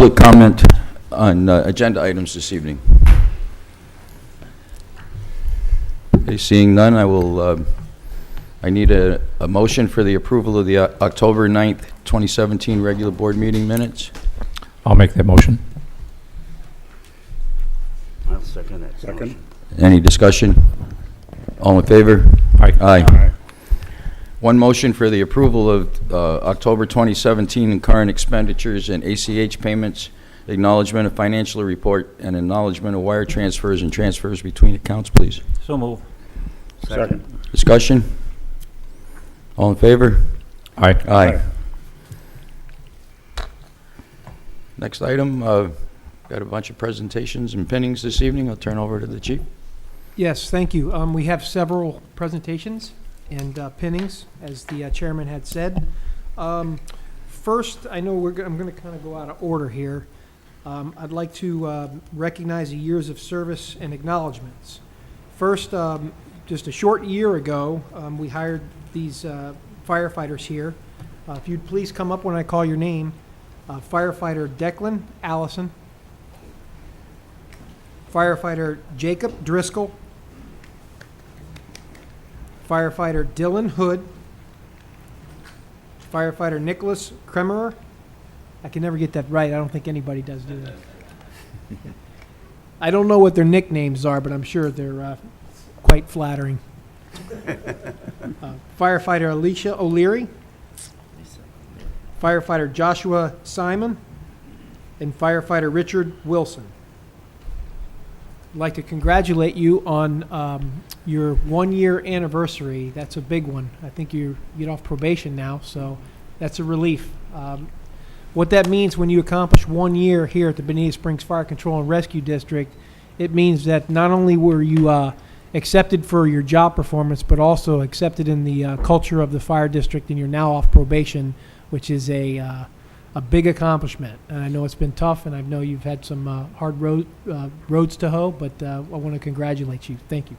public comment on agenda items this evening? Okay, seeing none, I need a motion for the approval of the October 9th, 2017 regular board meeting minutes. I'll make that motion. I'll second that. Second. Any discussion? All in favor? Aye. Aye. One motion for the approval of October 2017 and current expenditures and ACH payments, acknowledgement of financial report, and acknowledgement of wire transfers and transfers between accounts, please. So move. Second. Discussion? All in favor? Aye. Aye. Next item, got a bunch of presentations and pinnings this evening. I'll turn over to the chief. Yes, thank you. We have several presentations and pinnings, as the chairman had said. First, I know I'm going to kind of go out of order here. I'd like to recognize the years of service and acknowledgments. First, just a short year ago, we hired these firefighters here. If you'd please come up when I call your name. Firefighter Declan Allison, Firefighter Jacob Driscoll, Firefighter Dylan Hood, Firefighter Nicholas Kremerer. I can never get that right. I don't think anybody does do that. I don't know what their nicknames are, but I'm sure they're quite flattering. Firefighter Alicia O'Leary, Firefighter Joshua Simon, and Firefighter Richard Wilson. I'd like to congratulate you on your 1-year anniversary. That's a big one. I think you get off probation now, so that's a relief. What that means when you accomplish 1 year here at the Bonita Springs Fire Control and Rescue District, it means that not only were you accepted for your job performance, but also accepted in the culture of the fire district, and you're now off probation, which is a big accomplishment. And I know it's been tough, and I know you've had some hard roads to hoe, but I want to congratulate you. Thank you.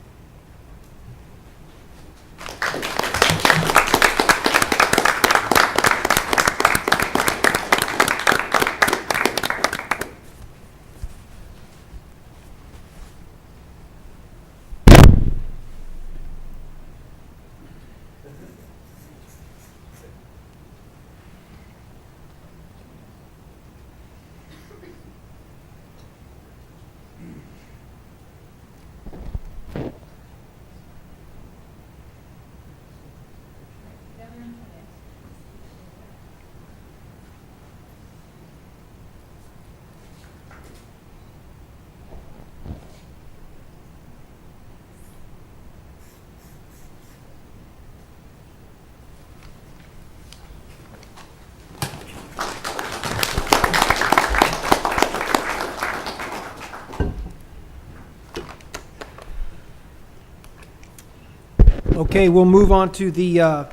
Okay, we'll move on to the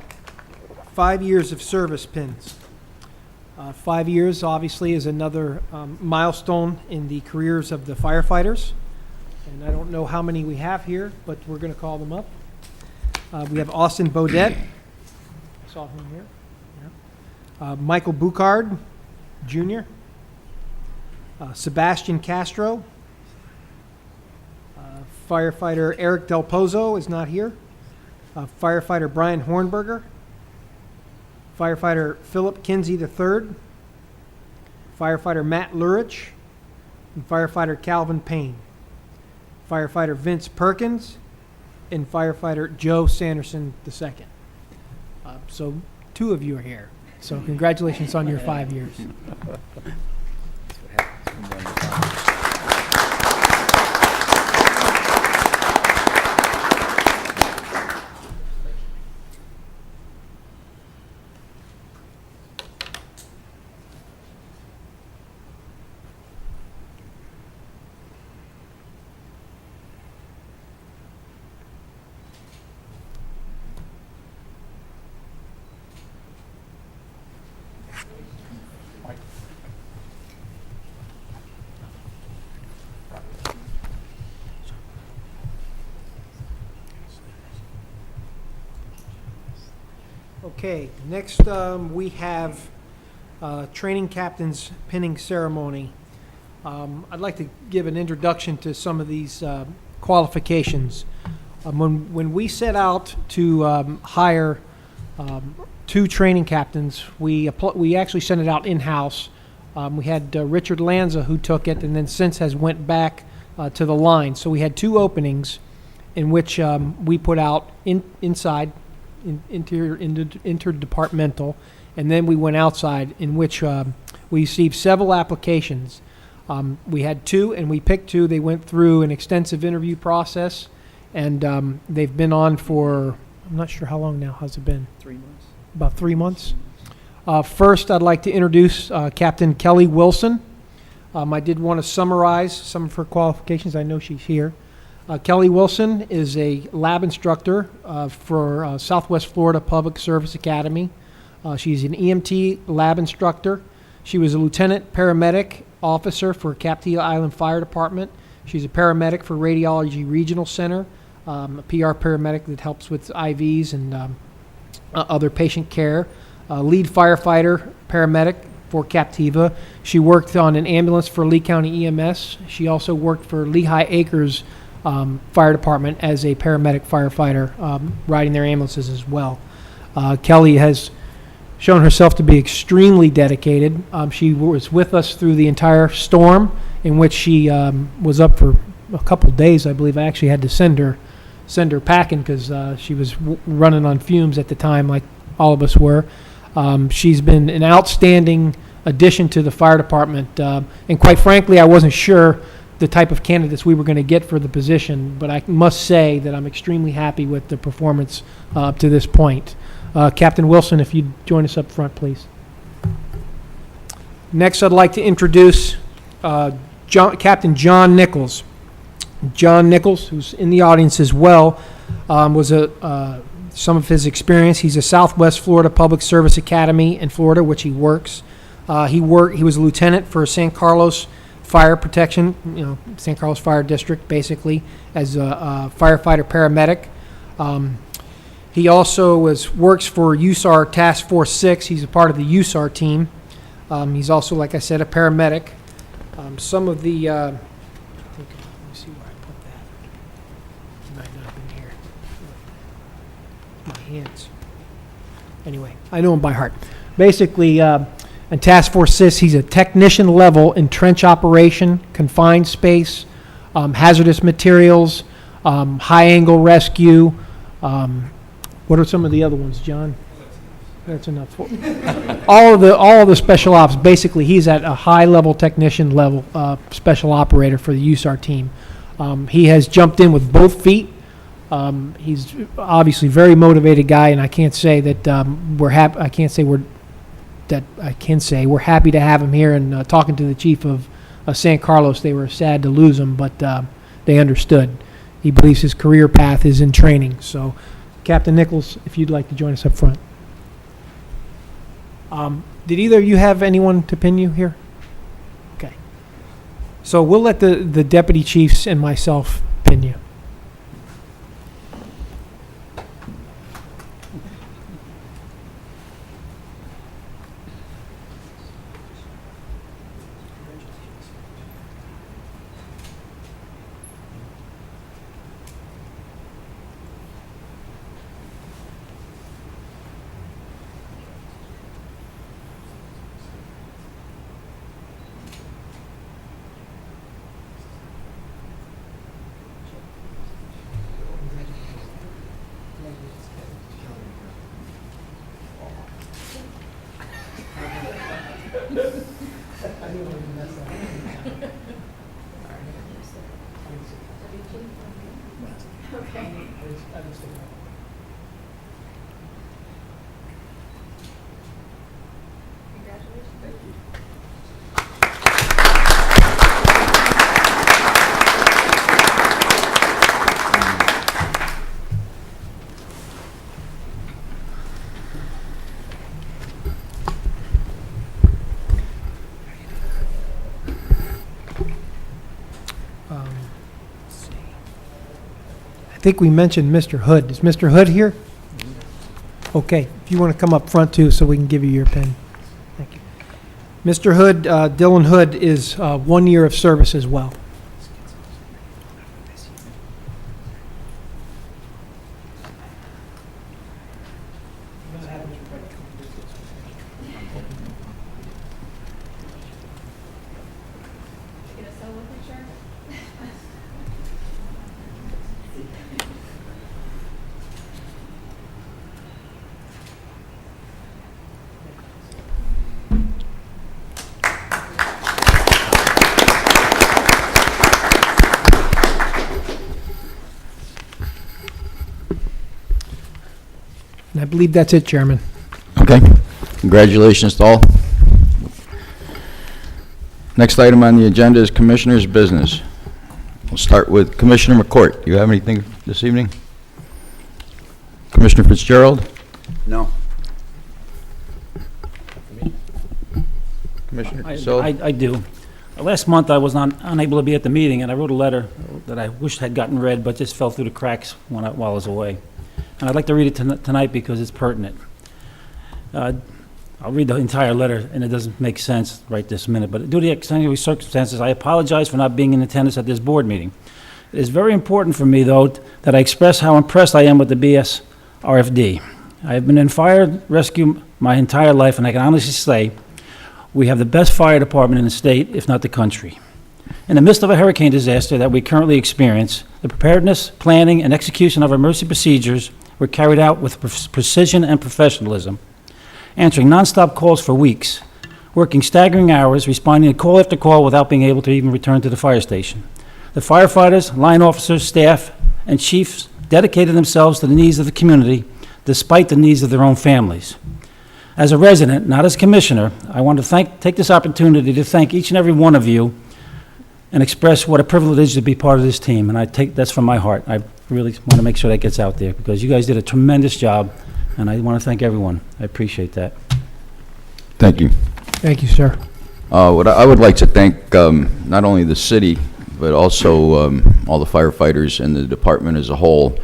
5 years of service pins. 5 years, obviously, is another milestone in the careers of the firefighters. And I don't know how many we have here, but we're going to call them up. We have Austin Bodette. I saw him here. Yeah. Michael Bucard, Jr. Sebastian Castro. Firefighter Eric Del Pozo is not here. Firefighter Brian Hornberger, Firefighter Philip Kinsey III, Firefighter Matt Lurich, and Firefighter Calvin Payne, Firefighter Vince Perkins, and Firefighter Joe Sanderson II. So 2 of you are here. So congratulations on your 5 years. Okay, next we have training captain's pinning ceremony. I'd like to give an introduction to some of these qualifications. When we set out to hire 2 training captains, we actually sent it out in-house. We had Richard Lanza who took it, and then since has went back to the line. So we had 2 openings in which we put out inside, interdepartmental, and then we went outside, in which we received several applications. We had 2, and we picked 2. They went through an extensive interview process, and they've been on for, I'm not sure how long now. How's it been? 3 months. About 3 months. First, I'd like to introduce Captain Kelly Wilson. I did want to summarize some of her qualifications. I know she's here. Kelly Wilson is a lab instructor for Southwest Florida Public Service Academy. She's an EMT lab instructor. She was a lieutenant paramedic officer for Captiva Island Fire Department. She's a paramedic for Radiology Regional Center, a PR paramedic that helps with IVs and other patient care. Lead firefighter paramedic for Captiva. She worked on an ambulance for Lee County EMS. She also worked for Lehigh Acres Fire Department as a paramedic firefighter, riding their ambulances as well. Kelly has shown herself to be extremely dedicated. She was with us through the entire storm, in which she was up for a couple of days. I believe I actually had to send her packing because she was running on fumes at the time, like all of us were. She's been an outstanding addition to the fire department, and quite frankly, I wasn't sure the type of candidates we were going to get for the position, but I must say that I'm extremely happy with the performance up to this point. Captain Wilson, if you'd join us up front, please. Next, I'd like to introduce Captain John Nichols. John Nichols, who's in the audience as well, was some of his experience. He's a Southwest Florida Public Service Academy in Florida, which he works. He was a lieutenant for San Carlos Fire Protection, San Carlos Fire District, basically, as a firefighter paramedic. He also works for USAR Task Force 6. He's a part of the USAR team. He's also, like I said, a paramedic. Some of the, let me see where I put that. It might not have been here. My hands. Anyway, I know him by heart. Basically, in Task Force 6, he's a technician level in trench operation, confined space, hazardous materials, high angle rescue. What are some of the other ones, John? That's enough. All of the special ops, basically, he's at a high level technician level special operator for the USAR team. He has jumped in with both feet. He's obviously a very motivated guy, and I can't say that we're happy. I can say we're happy to have him here. And talking to the chief of San Carlos, they were sad to lose him, but they understood. He believes his career path is in training. So, Captain Nichols, if you'd like to join us up front. Did either of you have anyone to pin you here? Okay. So we'll let the deputy chiefs and myself pin you. I think we mentioned Mr. Hood. Is Mr. Hood here? Okay, if you want to come up front too so we can give you your pen. Thank you. Mr. Hood, Dylan Hood, is 1 year of service as well. And I believe that's it, Chairman. Okay. Congratulations to all. Next item on the agenda is Commissioner's Business. We'll start with Commissioner McCourt. Do you have anything this evening? Commissioner Fitzgerald? No. Commissioner Casella? I do. Last month, I was unable to be at the meeting, and I wrote a letter that I wished had gotten read, but just fell through the cracks while I was away. And I'd like to read it tonight because it's pertinent. I'll read the entire letter, and it doesn't make sense right this minute, but due to the extenuating circumstances, I apologize for not being in attendance at this board meeting. It is very important for me, though, that I express how impressed I am with the BS RFD. I have been in fire rescue my entire life, and I can honestly say we have the best fire department in the state, if not the country. In the midst of a hurricane disaster that we currently experience, the preparedness, planning, and execution of emergency procedures were carried out with precision and professionalism, answering nonstop calls for weeks, working staggering hours, responding to call after call without being able to even return to the fire station. The firefighters, line officers, staff, and chiefs dedicated themselves to the needs of the community despite the needs of their own families. As a resident, not as commissioner, I want to take this opportunity to thank each and every one of you and express what a privilege it is to be part of this team, and that's from my heart. I really want to make sure that gets out there, because you guys did a tremendous job, and I want to thank everyone. I appreciate that. Thank you. Thank you, sir. What I would like to thank not only the city, but also all the firefighters and the department as a whole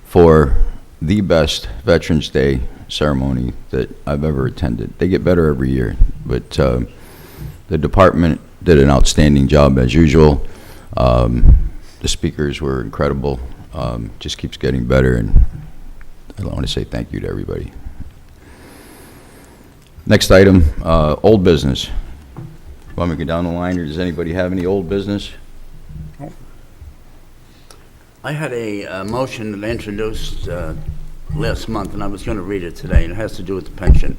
for the best Veterans Day ceremony that I've ever attended. They get better every year, but the department did an outstanding job as usual. The speakers were incredible. Just keeps getting better, and I want to say thank you to everybody. Next item, old business. Want me to go down the line, or does anybody have any old business? I had a motion that I introduced last month, and I was going to read it today, and it has to do with the pension.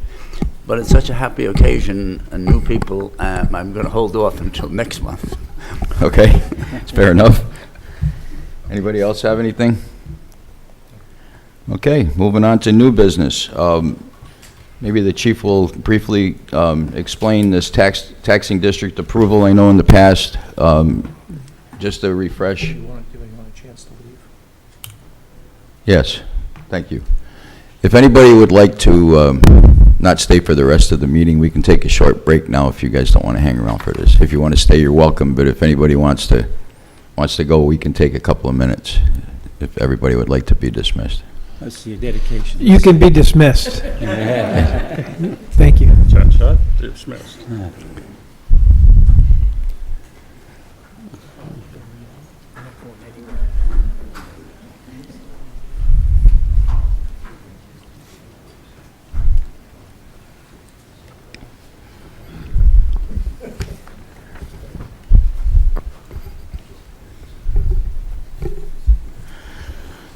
But it's such a happy occasion, and new people, I'm going to hold off until next month. Okay, it's fair enough. Anybody else have anything? Okay, moving on to new business. Maybe the chief will briefly explain this taxing district approval. I know in the past, just to refresh. Do you want a chance to leave? Yes, thank you. If anybody would like to not stay for the rest of the meeting, we can take a short break now if you guys don't want to hang around for this. If you want to stay, you're welcome, but if anybody wants to go, we can take a couple of minutes if everybody would like to be dismissed. Let's see your dedication. You can be dismissed. Thank you. Dismissed.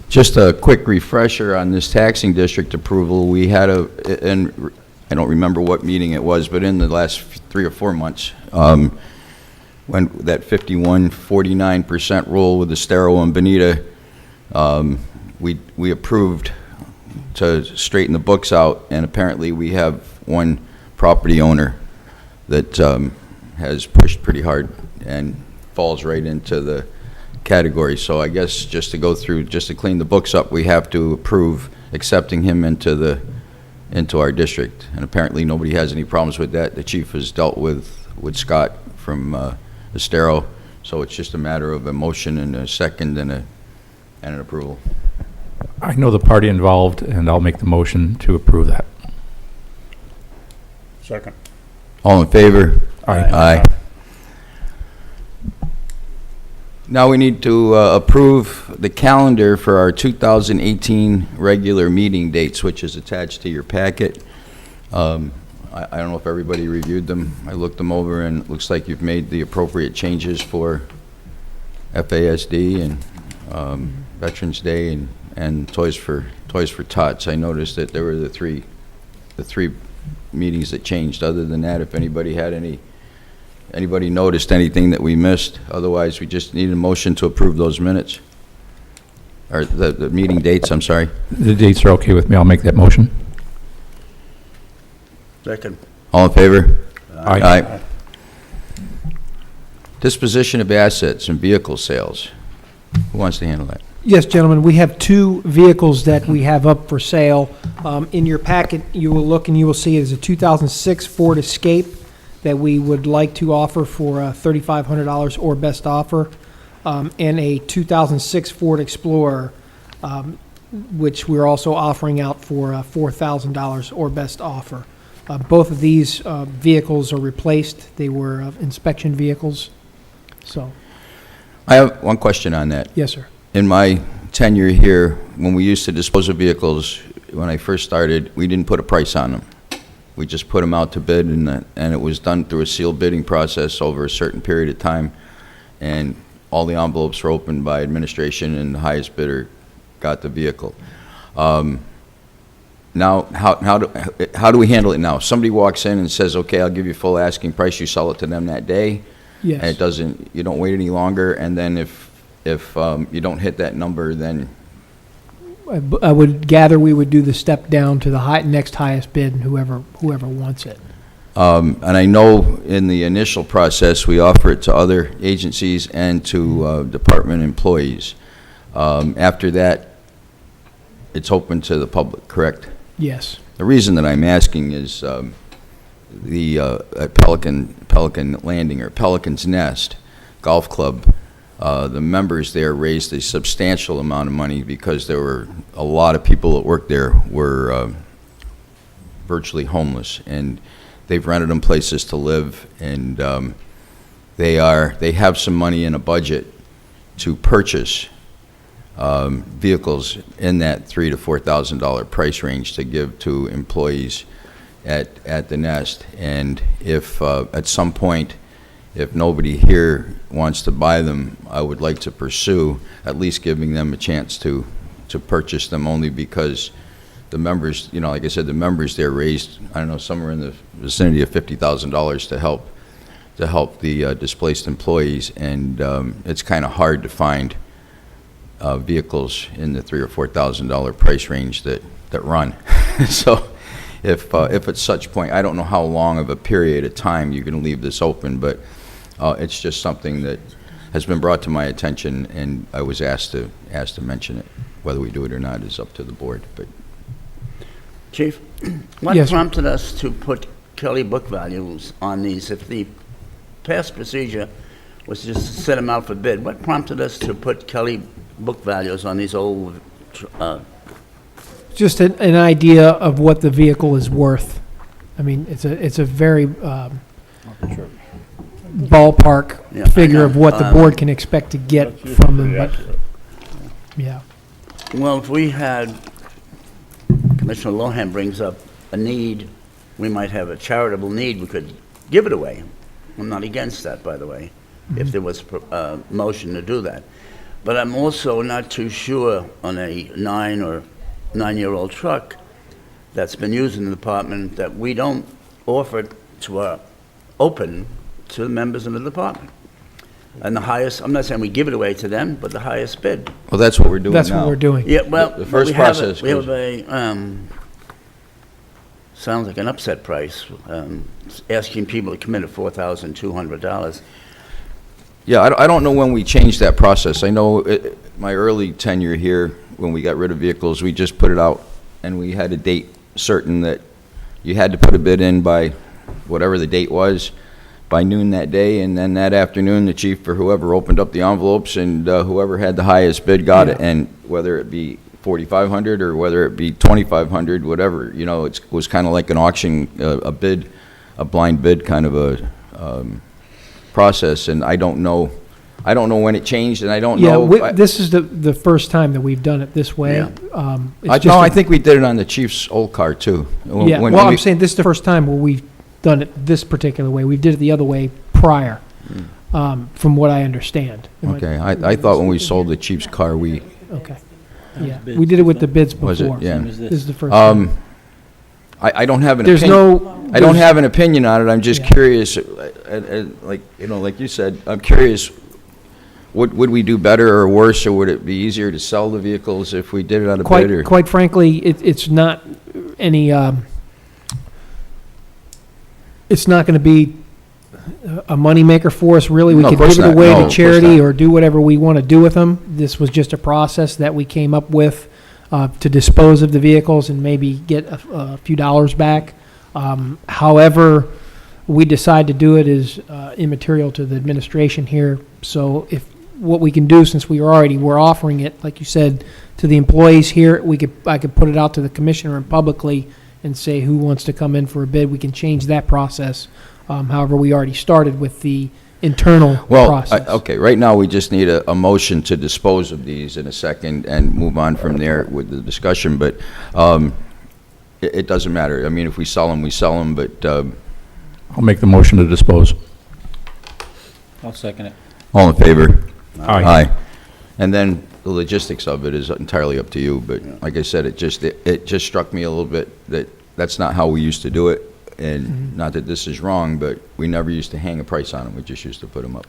Just a quick refresher on this taxing district approval. We had and I don't remember what meeting it was, but in the last 3 or 4 months, when that 51-49% rule with Estero and Bonita, we approved to straighten the books out, and apparently we have one property owner that has pushed pretty hard and falls right into the category. So I guess just to clean the books up, we have to approve accepting him into our district. And apparently nobody has any problems with that. The chief has dealt with Scott from Estero, so it's just a matter of a motion and a second and an approval. I know the party involved, and I'll make the motion to approve that. Second. All in favor? Aye. Aye. Now we need to approve the calendar for our 2018 regular meeting dates, which is attached to your packet. I don't know if everybody reviewed them. I looked them over, and it looks like you've made the appropriate changes for FASD and Veterans Day and Toys for Tots. I noticed that there were the three meetings that changed. Other than that, if anybody had anybody noticed anything that we missed, otherwise we just need a motion to approve those minutes. Or the meeting dates, I'm sorry. The dates are okay with me. I'll make that motion. Second. All in favor? Aye. Disposition of assets and vehicle sales. Who wants to handle that? Yes, gentlemen, we have two vehicles that we have up for sale. In your packet, you will look and you will see it is a 2006 Ford Escape that we would like to offer for $3,500 or best offer, and a 2006 Ford Explorer, which we're also offering out for $4,000 or best offer. Both of these vehicles are replaced. They were inspection vehicles. So, I have one question on that. yes, sir. In my tenure here, when we used to dispose of vehicles, when I first started, we didn't put a price on them. We just put them out to bid, and it was done through a sealed bidding process over a certain period of time, and all the envelopes were opened by administration, and the highest bidder got the vehicle. Now, how do we handle it now? If somebody walks in and says, okay, I'll give you full asking price, you sell it to them that day? Yes. And you don't wait any longer, and then if you don't hit that number, then I would gather we would do the step down to the next highest bid, and whoever wants it. and I know in the initial process, we offer it to other agencies and to department employees. After that, it's open to the public, correct? Yes. The reason that I'm asking is at Pelican Landing, or Pelican's Nest Golf Club, the members there raised a substantial amount of money because there were a lot of people that worked there were virtually homeless, and they've rented them places to live, and they have some money in a budget to purchase vehicles in that $3,000 to $4,000 price range to give to employees at the Nest. And if at some point, if nobody here wants to buy them, I would like to pursue at least giving them a chance to purchase them, only because the members, like I said, the members there raised, I don't know, somewhere in the vicinity of $50,000 to help the displaced employees, and it's kind of hard to find vehicles in the $3,000 or $4,000 price range that run. So if at such point, I don't know how long of a period of time you're going to leave this open, but it's just something that has been brought to my attention, and I was asked to mention it. Whether we do it or not is up to the board. But Chief, what Yes, sir. prompted us to put Kelly book values on these? If the past procedure was just to set them out for bid, what prompted us to put Kelly book values on these old, Just an idea of what the vehicle is worth. I mean, it's a very ballpark Yeah, I figure of know. what the board can expect to get from them, but, yeah. well, if we had, Commissioner Lohan brings up a need, we might have a charitable need, we could give it away. I'm not against that, by the way, if there was a motion to do that. But I'm also not too sure on a 9-year-old truck that's been used in the department that we don't offer it to open to the members of the department. And the highest, I'm not saying we give it away to them, but the highest bid. well, that's what we're doing now. That's what we're doing. Yeah, well, The but first we have process we have goes- a, sounds like an upset price, asking people to commit at $4,200. Yeah, I don't know when we changed that process. I know my early tenure here, when we got rid of vehicles, we just put it out, and we had a date certain that you had to put a bid in by whatever the date was, by noon that day, and then that afternoon, the chief or whoever opened up the envelopes, and whoever had the highest bid got it, Yeah. and whether it be $4,500 or whether it be $2,500, whatever, it was kind of like an auction, a a blind bid kind of a process, and I don't know when it changed, and I don't Yeah, know. this is the first time that we've done it this way. Yeah. I think we did it on the chief's old car, too. Yeah, When well, we- I'm saying this is the first time where we've done it this particular way. We did it the other way prior, from what I understand. Okay, I thought when we sold the chief's car, we, Okay, yeah, we did it with the bids was it? before. Yeah. Same as This this. is the first time. I don't have an There's opinion. no. I don't have an opinion on it, I'm just Yeah. curious, like you said, I'm curious, would we do better or worse, or would it be easier to sell the vehicles if we did it on a bid? Or Quite frankly, it's not any, it's not going to be a moneymaker for us, really. We No, of could course give it not. away No, of to course charity not. or do whatever we want to do with them. This was just a process that we came up with to dispose of the vehicles and maybe get a few dollars back. However, we decide to do it is immaterial to the administration here. So if what we can do, since we're offering it, like you said, to the employees here, I could put it out to the commissioner and publicly and say who wants to come in for a bid. We can change that process. However, we already started with the internal process. Okay, right now, we just need a motion to dispose of these in a second and move on from there with the discussion, but it doesn't matter. I mean, if we sell them, we sell them, but I'll make the motion to dispose. I'll second it. all in favor? Aye. And then the logistics of it is entirely up to you, but like I said, it just struck me a little bit that that's not how we used to do it, and not that this is wrong, but we never used to hang a price on them, we just used to put them up.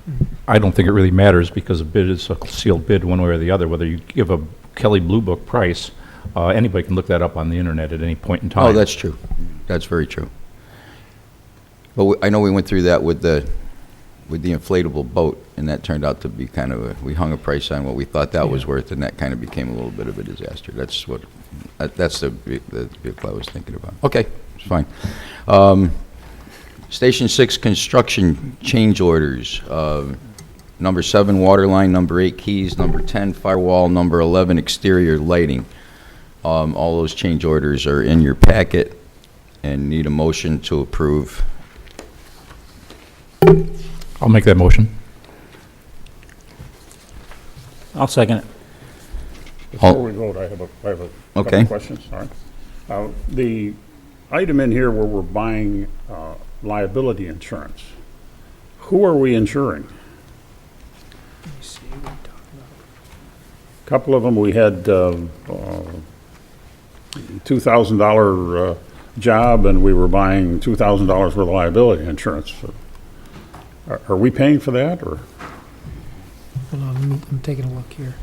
I don't think it really matters because a bid is a sealed bid one way or the other. Whether you give a Kelly Blue Book price, anybody can look that up on the internet at any point in time. Oh, that's true. That's very true. But I know we went through that with the inflatable boat, and that turned out to be kind of we hung a price on what we thought that was worth, and that kind of became a little bit of a disaster. That's the vehicle I was thinking about. Okay, it's fine. Station 6 construction change orders. Number 7, water line. Number 8, keys. Number 10, firewall. Number 11, exterior lighting. All those change orders are in your packet and need a motion to approve. I'll make that motion. I'll second it. Before we vote, I have a Okay. couple of questions, all right. The item in here where we're buying liability insurance, who are we insuring? A couple of them, we had $2,000 job, and we were buying $2,000 worth of liability insurance. Are we paying for that, or? Hold on, I'm taking a look here.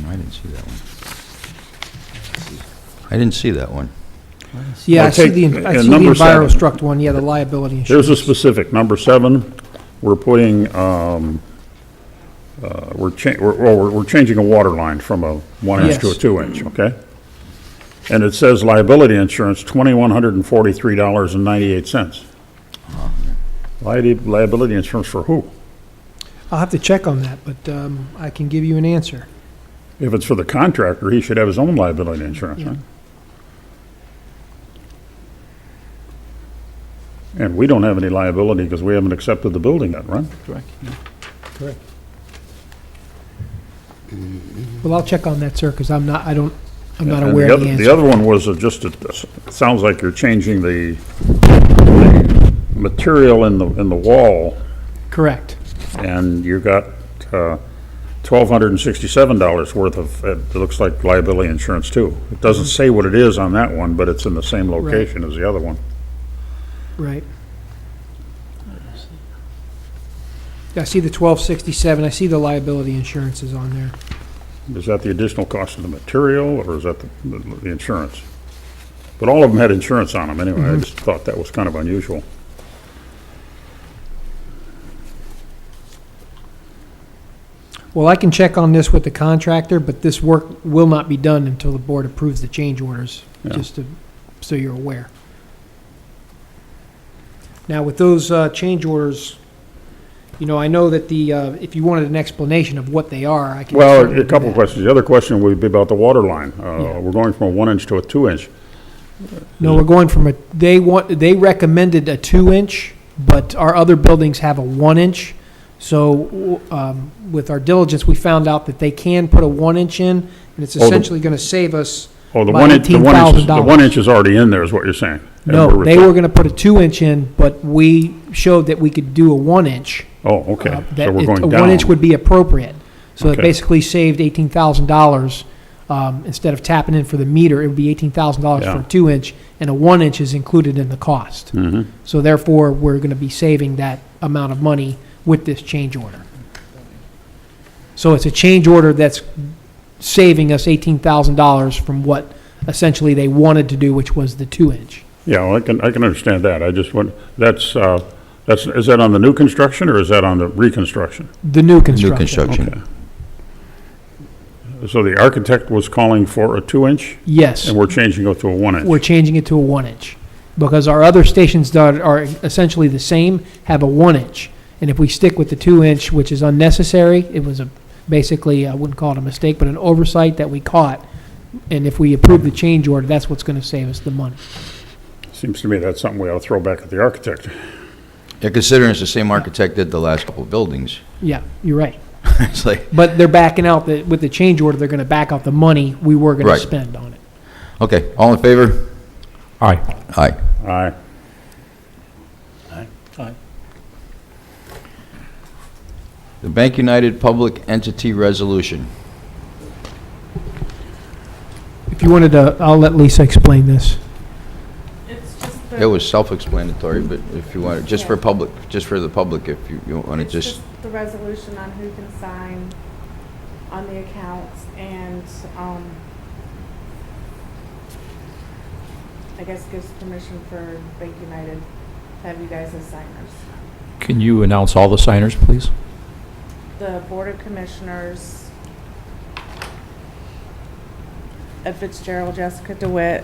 I didn't see that one. I didn't see that one. Yeah, Well, I see take- the and the number seven. EnviroStruct one, yeah, the liability There's insurance. a specific, number 7, we're putting, we're changing a water line from a 1-inch to a Yes. 2-inch, okay? And it says liability insurance, $2,143.98. Liability insurance for who? I'll have to check on that, but I can give you an answer. If it's for the contractor, he should have his own liability insurance, Yeah. right? And we don't have any liability because we haven't accepted the building yet, right? Correct. Correct. Well, I'll check on that, sir, because I'm not aware The of the answer. other one was just, it sounds like you're changing the material in the wall, Correct. and you got $1,267 worth of, it looks like liability insurance too. It doesn't say what it is on that one, but it's in the same location as the other one. Right. I see the 1267, I see the liability insurance is on there. Is that the additional cost of the material, or is that the insurance? But all of them had insurance on them anyway. I just thought that was kind of unusual. Well, I can check on this with the contractor, but this work will not be done until the board approves the change orders, Yeah. just so you're aware. Now, with those change orders, I know that if you wanted an explanation of what they are, I can Well, certainly a do couple of that. questions. The other question would be about the water line. Yeah. We're going from a 1-inch to a 2-inch. No, we're going from they recommended a 2-inch, but our other buildings have a 1-inch. So with our diligence, we found out that they can put a 1-inch in, and it's essentially going to save us Oh, the by one inch, the $18,000. 1 inch is already in there, is what you're saying? And No, they were going to put a 2-inch in, but we showed that we could do a 1-inch. Oh, okay, so That we're a going down. 1-inch would be appropriate. So it Okay. basically saved $18,000. Instead of tapping in for the meter, it would be $18,000 for Yeah. a 2-inch, and a 1-inch is included in the cost. Mhm. So therefore, we're going to be saving that amount of money with this change order. So it's a change order that's saving us $18,000 from what essentially they wanted to do, which was the 2-inch. Yeah, well, I can understand that. I just want, is that on the new construction, or is that on the reconstruction? The new New construction. construction. Okay. So the architect was calling for a 2-inch, Yes, and we're changing it to a 1 inch? we're changing it to a 1-inch. Because our other stations that are essentially the same have a 1-inch. And if we stick with the 2-inch, which is unnecessary, it was basically, I wouldn't call it a mistake, but an oversight that we caught. And if we approve the change order, that's what's going to save us the money. Seems to me that's something we ought to throw back at the architect. Yeah, considering it's the same architect did the last couple of buildings. Yeah, you're right. It's like, But they're backing out, with the change order, they're going to back out the money we were going to Right. spend on it. okay, all in favor? Aye. Aye. Aye. The Bank United Public Entity Resolution. If you wanted to, I'll let Lisa explain this. It's just It the, was self-explanatory, but if you want, just for public, just for the public, if you want to it's just, just the resolution on who can sign on the accounts and, I guess gives permission for Bank United to have you guys as signers. Can you announce all the signers, please? The Board of Commissioners, Ed Fitzgerald, Jessica DeWitt,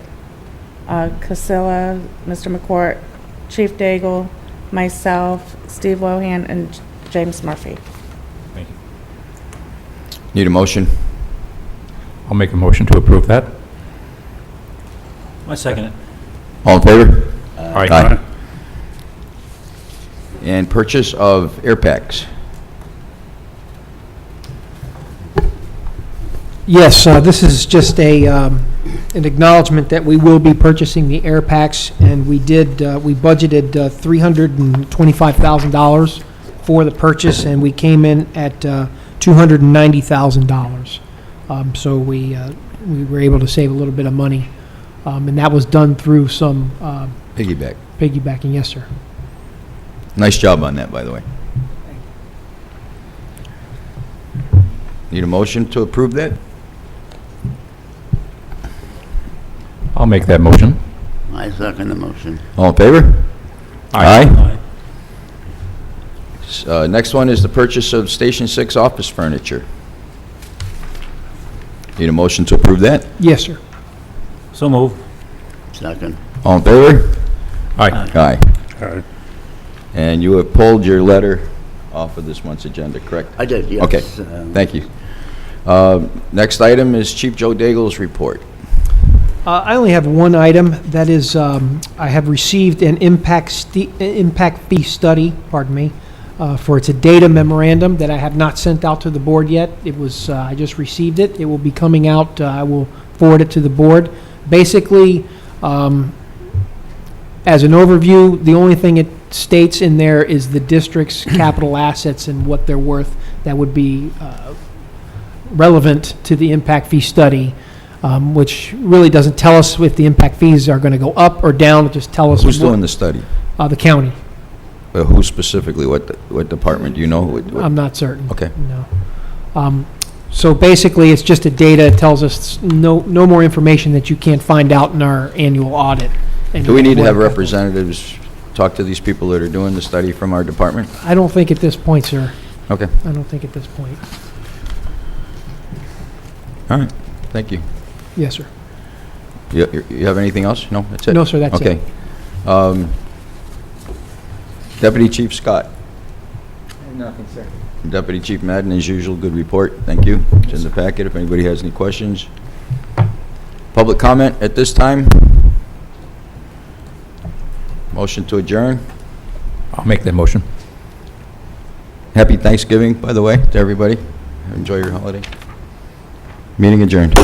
Casilla, Mr. McCourt, Chief Daigle, myself, Steve Lohan, and James Murphy. Thank you. need a motion? I'll make a motion to approve that. I second it. All in favor? Aye. And purchase of air packs. Yes, this is just an acknowledgement that we will be purchasing the air packs, and we budgeted $325,000 for the purchase, and we came in at $290,000. So we were able to save a little bit of money, and that was done through some Piggyback. piggybacking. Yes, sir. Nice job on that, by the way. Need a motion to approve that? I'll make that motion. I second the motion. All in favor? Aye. Next one is the purchase of Station 6 office furniture. Need a motion to approve that? Yes, sir. So move. Second. All in favor? Aye. Aye. Aye. And you have pulled your letter off of this month's agenda, correct? I did, yes. Okay, thank you. Next item is Chief Joe Daigle's report. I only have one item. That is, I have received an impact fee study, for it's a data memorandum that I have not sent out to the board yet. It was, I just received it. It will be coming out. I will forward it to the board. Basically, as an overview, the only thing it states in there is the district's capital assets and what they're worth that would be relevant to the impact fee study. Which really doesn't tell us if the impact fees are going to go up or down. It just tells us Who's doing the study? the county. Who specifically? What department? Do you know? I'm not certain. Okay. No. So basically, it's just a data. It tells us no more information that you can't find out in our annual audit. Do we need to have representatives talk to these people that are doing the study from our department? I don't think at this point, sir. Okay. I don't think at this point. All right. Thank you. Yes, sir. You have anything else? No, that's it? No, sir, that's it. Okay. Deputy Chief Scott. Nothing, sir. Deputy Chief Madden, as usual, good report. Thank you. It's in the packet if anybody has any questions. Public comment at this time? Motion to adjourn. I'll make that motion. Happy Thanksgiving, by the way, to everybody. Enjoy your holiday. Meeting adjourned.